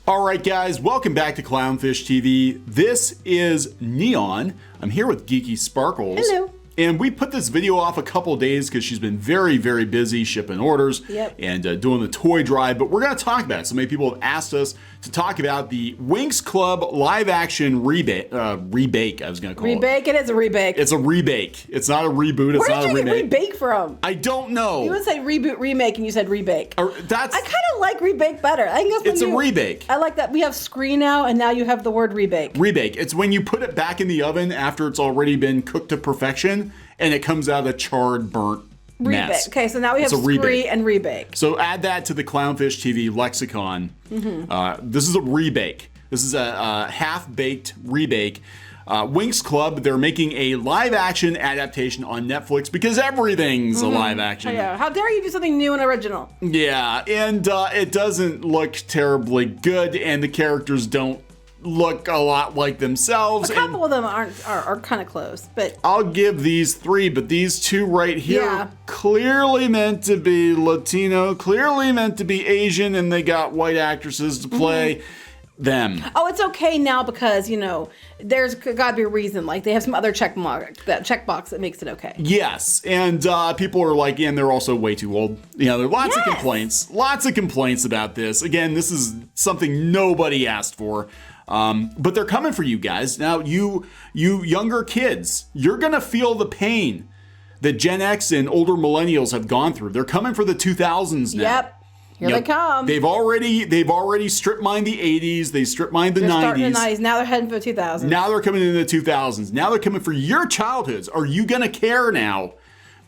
All right, guys, welcome back to Clownfish TV. This is Kneon. I'm here with Geeky Sparkles. Hello. And we put this video off a couple days because she's been very, very busy shipping orders and doing the toy drive. But we're going to talk about it. So many people have asked us to talk about the Winx Club live-action rebake. I was going to call it. Rebake? It is a rebake. It's a rebake. It's not a reboot. It's not a remake. Where did you get rebake from? I don't know. You would say reboot, remake, and you said rebake. I kind of like rebake better. I think that's when it's a rebake. I like that. We have screen now, and now you have the word rebake. Rebake. It's when you put it back in the oven after it's already been cooked to perfection, and it comes out a charred, burnt mess. Okay, so now we have scree and rebake. So add that to the Clownfish TV lexicon. This is a rebake. This is a half-baked rebake. Winx Club, they're making a live-action adaptation on Netflix because everything's a live-action. Yeah. How dare you do something new and original? Yeah, and it doesn't look terribly good, and the characters don't look a lot like themselves. A couple of them are kind of close, but I'll give these 3, but these 2 right here are clearly meant to be Latino, clearly meant to be Asian, and they got white actresses to play them. Oh, it's okay now because, you know, there's got to be a reason. Like, they have some other checkbox that makes it okay. Yes, and people are like, and they're also way too old. You know, there are lots of complaints about this. Again, this is something nobody asked for. But they're coming for you guys. Now, you younger kids, you're going to feel the pain that Gen X and older millennials have gone through. They're coming for the 2000s now. Yep. Here they come. They've already strip mined the 80s. They strip mined the 90s. Starting the 90s. Now they're heading for the 2000s. Now they're coming into the 2000s. Now they're coming for your childhoods. Are you going to care now?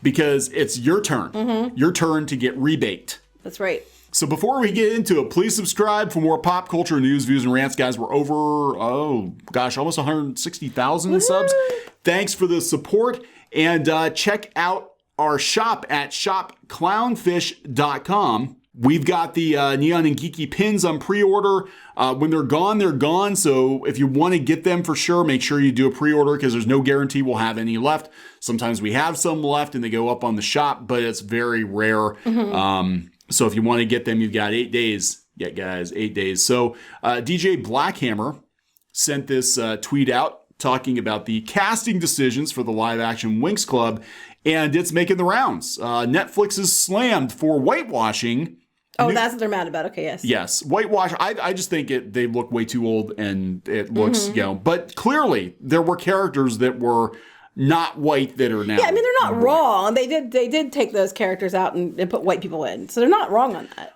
Because it's your turn. Your turn to get rebaked. That's right. So before we get into it, please subscribe for more pop culture news, views, and rants. Guys, we're over, almost 160,000 subs. Thanks for the support. And check out our shop at shopclownfish.com. We've got the Kneon and Geeky pins on pre-order. When they're gone, they're gone. So if you want to get them for sure, make sure you do a pre-order because there's no guarantee we'll have any left. Sometimes we have some left and they go up on the shop, but it's very rare. So if you want to get them, you've got 8 days. Yeah, guys, 8 days. So DJ Blackhammer sent this tweet out talking about the casting decisions for the live-action Winx Club, and it's making the rounds. Netflix is slammed for whitewashing. Oh, that's what they're mad about. Okay, yes. Yes, whitewash. I just think they look way too old, and it looks, but clearly there were characters that were not white that are now. Yeah, I mean, they're not wrong. They did take those characters out and put white people in. So they're not wrong on that.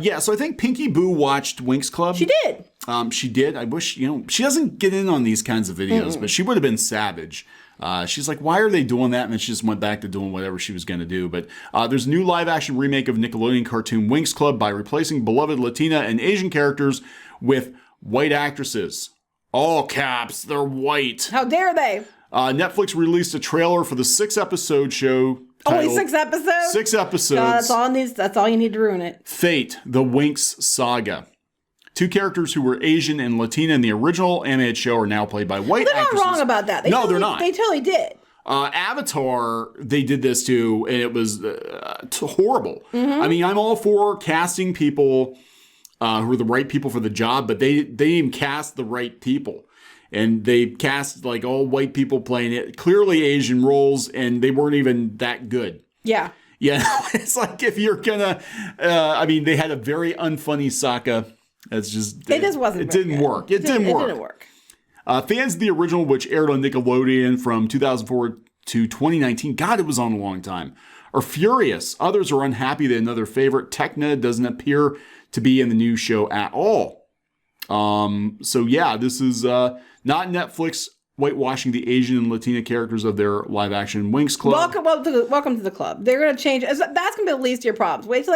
Yeah, so I think Pinky Boo watched Winx Club. She did. She did. I wish, she doesn't get in on these kinds of videos, but she would have been savage. She's like, why are they doing that? And then she just went back to doing whatever she was going to do. But there's a new live-action remake of Nickelodeon cartoon Winx Club by replacing beloved Latina and Asian characters with white actresses. All caps, they're white. How dare they? Netflix released a trailer for the 6-episode show. Only 6 episodes? 6 episodes. God, that's all you need to ruin it. Fate, the Winx Saga. 2 characters who were Asian and Latina in the original animated show are now played by white actresses. They're not wrong about that. They're not. They totally did. Avatar, they did this too, and it was horrible. I mean, I'm all for casting people who are the right people for the job, but they didn't even cast the right people. And they cast like all white people playing it, clearly Asian roles, and they weren't even that good. Yeah. Yeah, it's like if you're gonna, they had a very unfunny Saga. It's just it just wasn't. It didn't work. It didn't work. Fans of the original, which aired on Nickelodeon from 2004 to 2019, God, it was on a long time, are furious. Others are unhappy that another favorite, Techna, doesn't appear to be in the new show at all. So yeah, this is not Netflix whitewashing the Asian and Latina characters of their live-action Winx Club. Welcome to the club. They're going to change. That's going to be the least of your problems. Wait till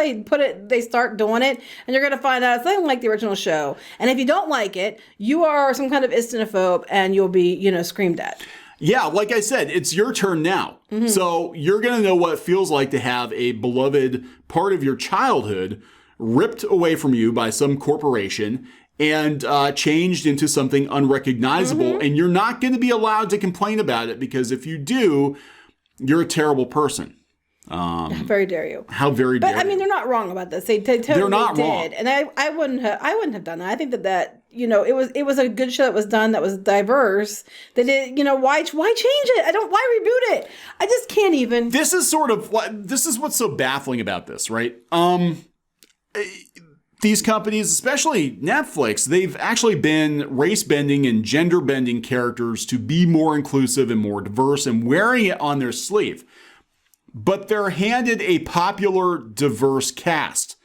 they start doing it, and you're going to find out it's nothing like the original show. And if you don't like it, you are some kind of istinophobe, and you'll be, screamed at. Yeah, like I said, it's your turn now. So you're going to know what it feels like to have a beloved part of your childhood ripped away from you by some corporation and changed into something unrecognizable. And you're not going to be allowed to complain about it because if you do, you're a terrible person. How very dare you? How very But dare I mean, you. they're not wrong about this. They totally They're not did, wrong. and I wouldn't have done that. I think that it was a good show that was done, that was diverse. They did, why change it? Why reboot it? I just can't even. This is what's so baffling about this, right? These companies, especially Netflix, they've actually been race bending and gender bending characters to be more inclusive and more diverse and wearing it on their sleeve. But they're handed a popular, diverse cast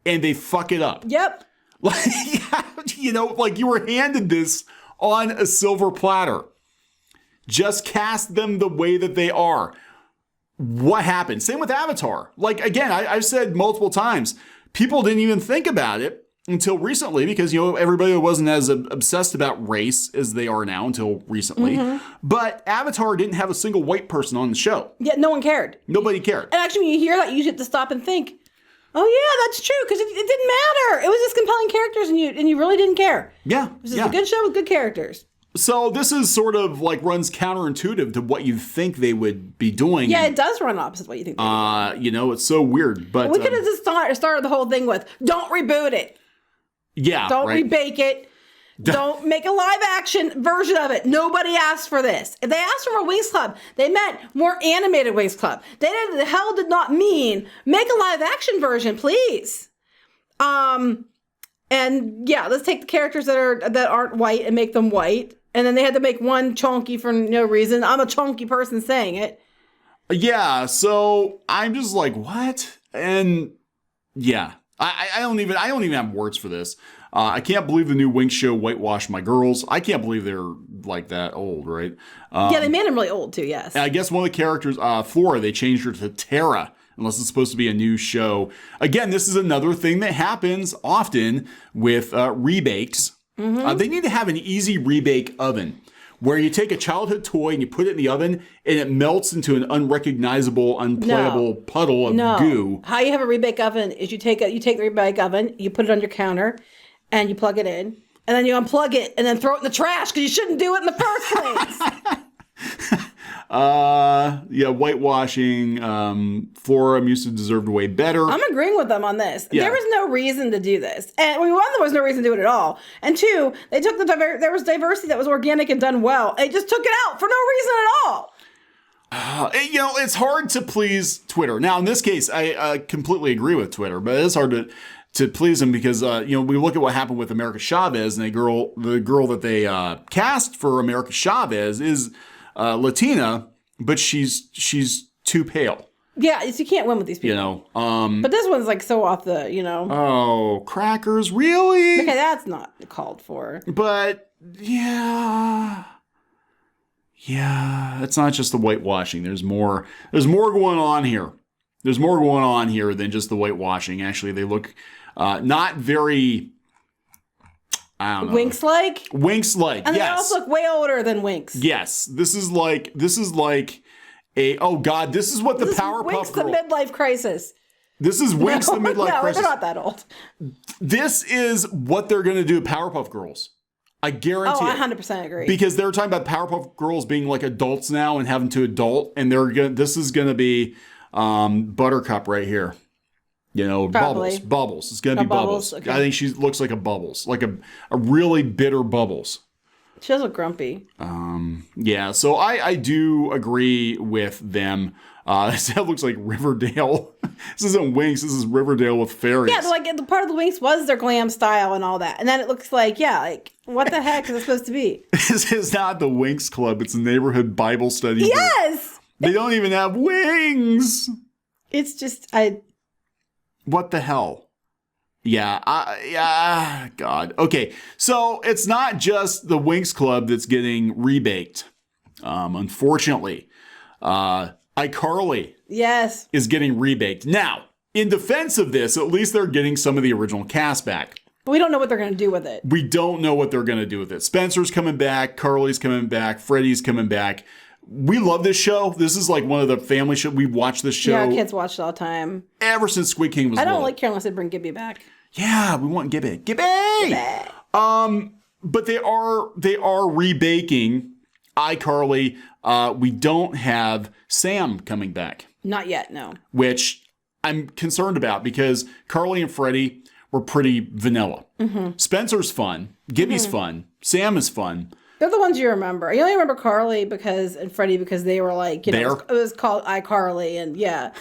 and they fuck it up. Yep. Like, you were handed this on a silver platter. Just cast them the way that they are. What happened? Same with Avatar. Like, again, I've said multiple times, people didn't even think about it until recently because, everybody wasn't as obsessed about race as they are now until recently. Mm-hmm. But Avatar didn't have a single white person on the show. Yeah, no one cared. Nobody cared. And actually, when you hear that, you have to stop and think, oh, yeah, that's true, because it didn't matter. It was just compelling characters, and you really didn't care. Yeah. It was just a good show with good characters. So this is sort of like runs counterintuitive to what you think they would be doing. Yeah, it does run opposite what you think they would be doing. It's so weird. But we could have just started the whole thing with, don't reboot it. Yeah, Don't right. rebake it. Don't make a live action version of it. Nobody asked for this. If they asked for a Winx Club, they meant more animated Winx Club. The hell did not mean make a live action version, please. And yeah, let's take the characters that aren't white and make them white. And then they had to make one chonky for no reason. I'm a chonky person saying it. Yeah, so I'm just like, what? And yeah, I don't even have words for this. I can't believe the new Winx show whitewashed my girls. I can't believe they're like that old, right? Yeah, they made them really old too, yes. I guess one of the characters, Flora, they changed her to Terra, unless it's supposed to be a new show. Again, this is another thing that happens often with rebakes. Mm-hmm. They need to have an easy rebake oven where you take a childhood toy and you put it in the oven and it melts into an unrecognizable, unplayable puddle of goo. How you have a rebake oven is you take the rebake oven, you put it on your counter, and you plug it in, and then you unplug it and then throw it in the trash because you shouldn't do it in the first place. Yeah, whitewashing. Flora used to deserve way better. I'm agreeing with them on this. Yeah. There was no reason to do this. And one, there was no reason to do it at all. And two, they took there was diversity that was organic and done well. They just took it out for no reason at all. It's hard to please Twitter. Now, in this case, I completely agree with Twitter, but it's hard to please them because, we look at what happened with America Chavez, and the girl that they cast for America Chavez is Latina, but she's too pale. Yeah, you can't win with these people. But this one's like so off the, Oh, crackers, really? Okay, that's not called for. But yeah, it's not just the whitewashing. There's more going on here. There's more going on here than just the whitewashing. Actually, they look not very, I don't know. Winx-like? Winx-like, and yes. And they also look way older than Winx. Yes. This is like oh God, this is what the Powerpuff Girls. Winx the midlife crisis. This is Winx the midlife crisis. No, they're not that old. This is what they're going to do, Powerpuff Girls. I guarantee I 100% agree. Because they're talking about Powerpuff Girls being like adults now and having to adult, and this is going to be Buttercup right here. Probably. Bubbles. It's going to be Bubbles. Okay. I think she looks like a Bubbles, like a really bitter Bubbles. She does look grumpy. Yeah, so I do agree with them. That looks like Riverdale. This isn't Winx, this is Riverdale with fairies. Yeah, like the part of the Winx was their glam style and all that. And then it looks like, what the heck is it supposed to be? This is not the Winx Club, it's a neighborhood Bible study. Yes! They don't even have wings! It's just, What the hell? Yeah, God. Okay, so it's not just the Winx Club that's getting rebaked. Unfortunately, iCarly yes, is getting rebaked. Now, in defense of this, at least they're getting some of the original cast back. But we don't know what they're going to do with it. We don't know what they're going to do with it. Spencer's coming back. Carly's coming back. Freddie's coming back. We love this show. This is like one of the family shows. We've watched this show. Yeah, our kids watch it all the time. Ever since Squid King was I don't little. like care unless they bring Gibby back. Yeah, we want Gibby. Gibby! But they are rebaking iCarly. We don't have Sam coming back. Not yet, no. which I'm concerned about because Carly and Freddie were pretty vanilla. Spencer's fun. Gibby's fun. Sam is fun. They're the ones you remember. You only remember Carly and Freddie because they were like, you know, it was called iCarly, and yeah.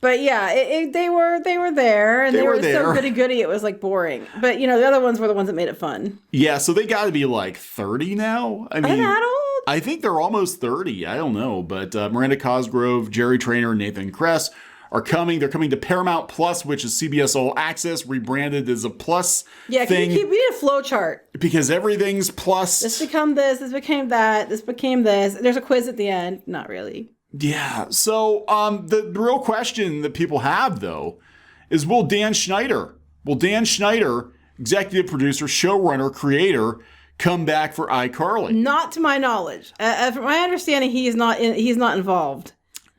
But yeah, they were there, and they were so goody-goody, it was like boring. But you know, the other ones were the ones that made it fun. Yeah, so they got to be like 30 now. I mean, are they that old? I think they're almost 30. I don't know, but Miranda Cosgrove, Jerry Trainer, and Nathan Kress are coming. They're coming to Paramount Plus, which is CBS All Access, rebranded as a Plus thing. We need a flow chart. Because everything's Plus. This became this became that, this became this. There's a quiz at the end. Not really. Yeah. So the real question that people have, though, is will Dan Schneider, executive producer, showrunner, creator, come back for iCarly? Not to my knowledge. From my understanding, he's not involved.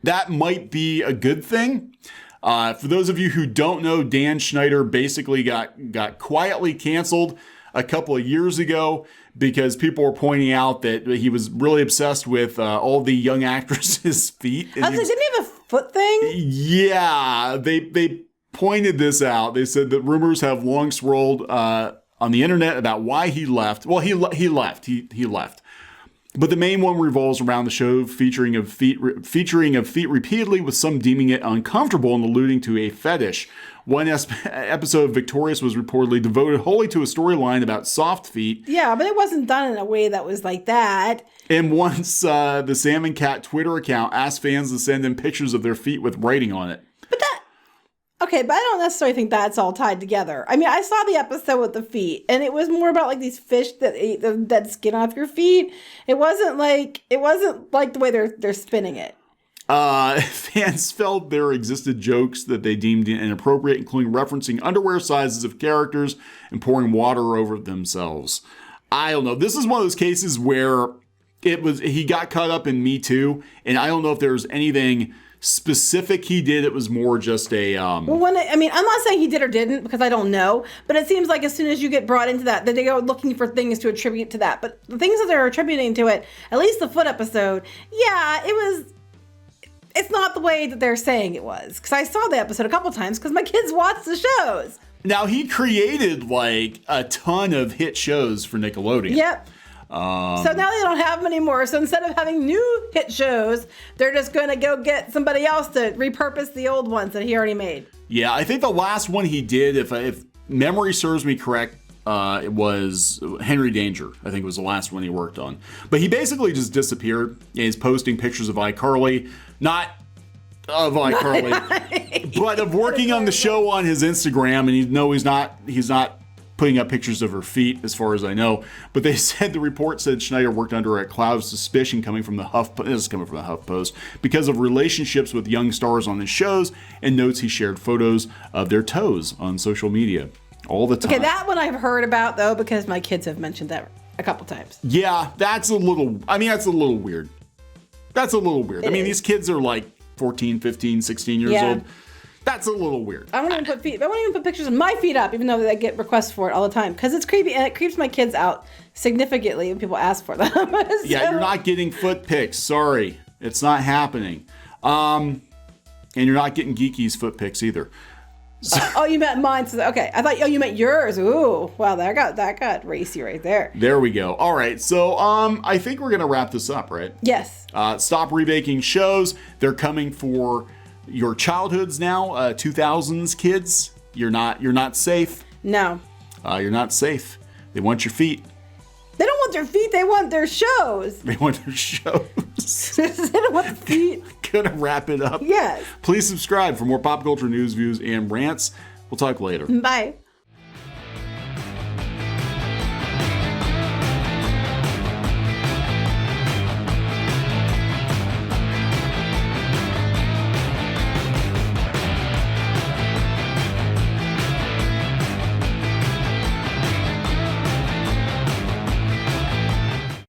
That might be a good thing. For those of you who don't know, Dan Schneider basically got quietly canceled a couple of years ago because people were pointing out that he was really obsessed with all the young actresses' feet. Didn't he have a foot thing? Yeah, they pointed this out. They said that rumors have long swirled on the internet about why he left. Well, he left. He left. But the main one revolves around the show featuring of feet repeatedly, with some deeming it uncomfortable and alluding to a fetish. One episode of Victorious was reportedly devoted wholly to a storyline about soft feet. Yeah, but it wasn't done in a way that was like that. And once the Salmon Cat Twitter account asked fans to send in pictures of their feet with writing on it. Okay, but I don't necessarily think that's all tied together. I mean, I saw the episode with the feet, and it was more about like these fish that ate that skin off your feet. It wasn't like the way they're spinning it. Fans felt there existed jokes that they deemed inappropriate, including referencing underwear sizes of characters and pouring water over themselves. I don't know. This is one of those cases where he got caught up in Me Too, and I don't know if there's anything specific he did. It was more just a I'm not saying he did or didn't because I don't know, but it seems like as soon as you get brought into that they go looking for things to attribute to that. But the things that they're attributing to it, at least the foot episode, yeah, it's not the way that they're saying it was, because I saw the episode a couple times because my kids watch the shows. Now, he created like a ton of hit shows for Nickelodeon. Yep. So now they don't have them anymore. So instead of having new hit shows, they're just going to go get somebody else to repurpose the old ones that he already made. Yeah, I think the last one he did, if memory serves me correct, it was Henry Danger. I think was the last one he worked on. But he basically just disappeared. He's posting pictures of iCarly, not of iCarly, but of working on the show on his Instagram. And he's not putting up pictures of her feet, as far as I know. But they said the report said Schneider worked under a cloud of suspicion coming from the HuffPost because of relationships with young stars on his shows, and notes he shared photos of their toes on social media all the time. Okay, that one I've heard about, though, because my kids have mentioned that a couple times. Yeah, that's a little weird. These kids are like 14, 15, 16 years old. That's a little weird. I won't even put pictures of my feet up, even though they get requests for it all the time, because it's creepy, and it creeps my kids out significantly when people ask for them. So. Yeah, you're not getting foot pics. Sorry, it's not happening. And you're not getting Geeky's foot pics either. So, you meant mine. So, okay, I thought you meant yours. Ooh, wow, that got racy right there. There we go. All right, so I think we're gonna wrap this up, right? Yes. Stop remaking shows. They're coming for your childhoods now, 2000s kids. You're not safe. No. You're not safe. They want your feet. They don't want their feet. They want their shows. They want their shows. They don't want the feet. Gonna wrap it up. Yes. Please subscribe for more pop culture news, views, and rants. We'll talk later. Bye.